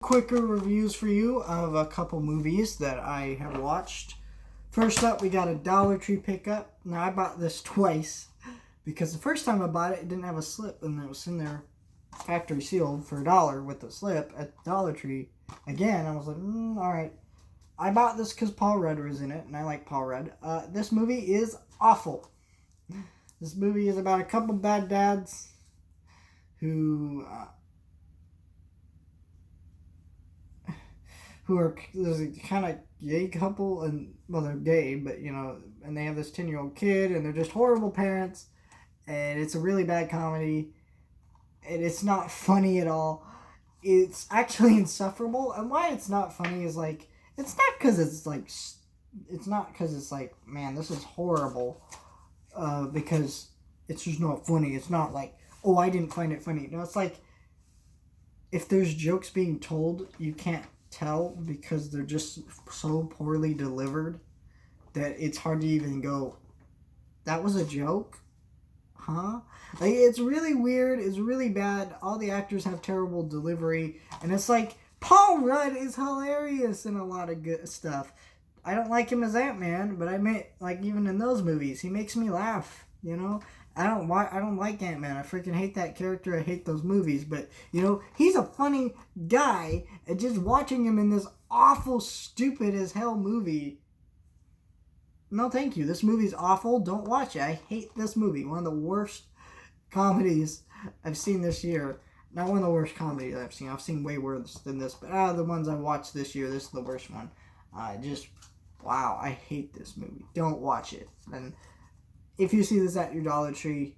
Quicker reviews for you of a couple movies that I have watched. First up, we got a Dollar Tree pickup. Now, I bought this twice because the first time I bought it, it didn't have a slip and it was in there factory sealed for $1 with the slip at Dollar Tree. Again, I was like, alright. I bought this because Paul Rudd was in it, and I like Paul Rudd. This movie is awful. This movie is about a couple bad dads who are there's a kind of gay couple, and well, they're gay, but and they have this 10-year-old kid, and they're just horrible parents, and it's a really bad comedy, and it's not funny at all. It's actually insufferable, and why it's not funny is it's not because it's like, man, this is horrible, because it's just not funny. It's not like, oh, I didn't find it funny. No, it's like, if there's jokes being told, you can't tell because they're just so poorly delivered that it's hard to even go, that was a joke? Huh? Like, it's really weird. It's really bad. All the actors have terrible delivery. And it's like, Paul Rudd is hilarious in a lot of good stuff. I don't like him as Ant-Man, but I mean, like, even in those movies, he makes me laugh, I don't like Ant-Man. I freaking hate that character. I hate those movies. But, he's a funny guy. And just watching him in this awful, stupid as hell movie. No, thank you. This movie's awful. Don't watch it. I hate this movie. One of the worst comedies I've seen this year. Not one of the worst comedies I've seen. I've seen way worse than this. But out of the ones I watched this year, this is the worst one. Wow, I hate this movie. Don't watch it. And if you see this at your Dollar Tree,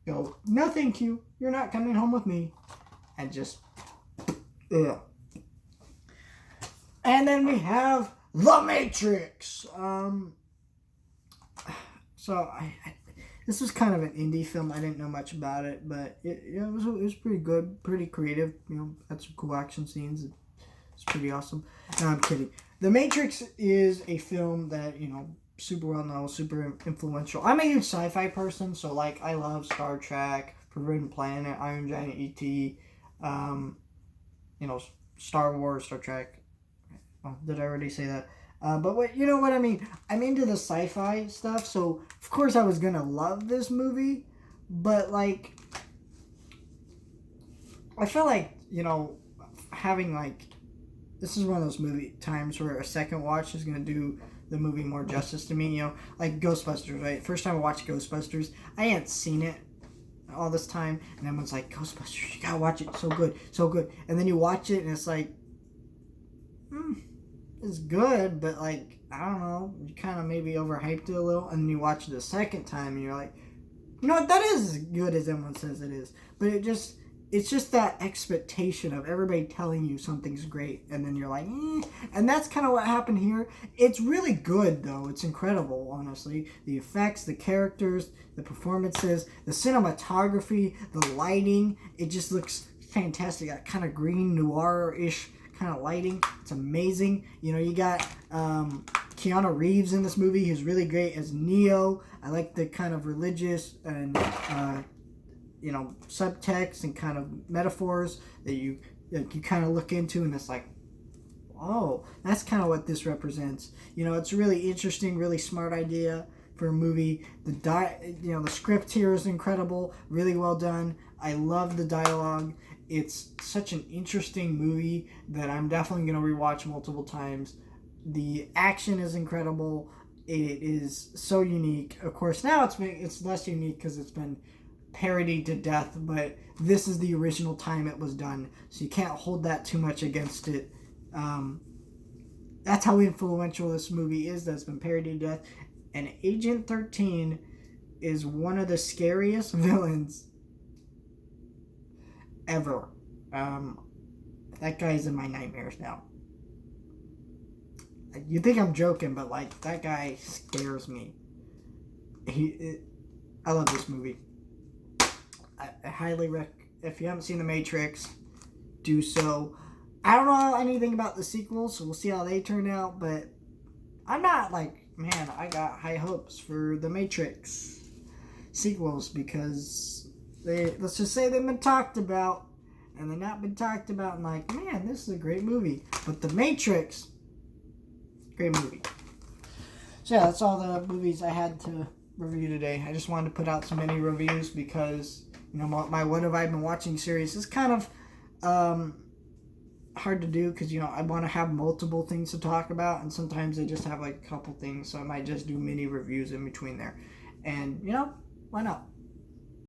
go, no thank you. You're not coming home with me. And just, ugh. And then we have The Matrix. This was kind of an indie film. I didn't know much about it, but it was pretty good, pretty creative. Had some cool action scenes. It's pretty awesome. No, I'm kidding. The Matrix is a film that, super well known, super influential. I'm a huge sci-fi person, so I love Star Trek, Forbidden Planet, Iron Giant, E.T., Star Wars, Star Trek. Oh, did I already say that? But you know what I mean? I'm into the sci-fi stuff, so of course I was gonna love this movie, but I feel like, having this is one of those movie times where a second watch is gonna do the movie more justice to me, like Ghostbusters, right? First time I watched Ghostbusters, I hadn't seen it all this time, and everyone's like, Ghostbusters, you gotta watch it, so good, so good. And then you watch it, and it's like, it's good, but I don't know, you kind of maybe overhyped it a little, and then you watch it a second time, and you're like, you know what, that is as good as everyone says it is. But it's just that expectation of everybody telling you something's great, and then you're like, and that's kind of what happened here. It's really good, though. It's incredible, honestly. The effects, the characters, the performances, the cinematography, the lighting, it just looks fantastic. That kind of green noir-ish kind of lighting. It's amazing. You got Keanu Reeves in this movie, who's really great as Neo. I like the kind of religious and subtext and kind of metaphors that you kind of look into, and it's like, oh, that's kind of what this represents. It's a really interesting, really smart idea for a movie. The script here is incredible, really well done. I love the dialogue. It's such an interesting movie that I'm definitely going to rewatch multiple times. The action is incredible. It is so unique. Of course, now it's less unique because it's been parodied to death, but this is the original time it was done, so you can't hold that too much against it. That's how influential this movie is, that it's been parodied to death. And Agent 13 is one of the scariest villains ever. That guy's in my nightmares now. You think I'm joking, but that guy scares me. I love this movie. I highly if you haven't seen The Matrix, do so. I don't know anything about the sequels, so we'll see how they turn out, but I'm not man, I got high hopes for The Matrix sequels because let's just say they've been talked about, and they've not been talked about. And like, man, this is a great movie. But The Matrix, great movie. So yeah, that's all the movies I had to review today. I just wanted to put out so many reviews because, you know, my What Have I Been Watching series is kind of hard to do because, you know, I want to have multiple things to talk about, and sometimes I just have like a couple things, so I might just do mini reviews in between there. And, you know, why not?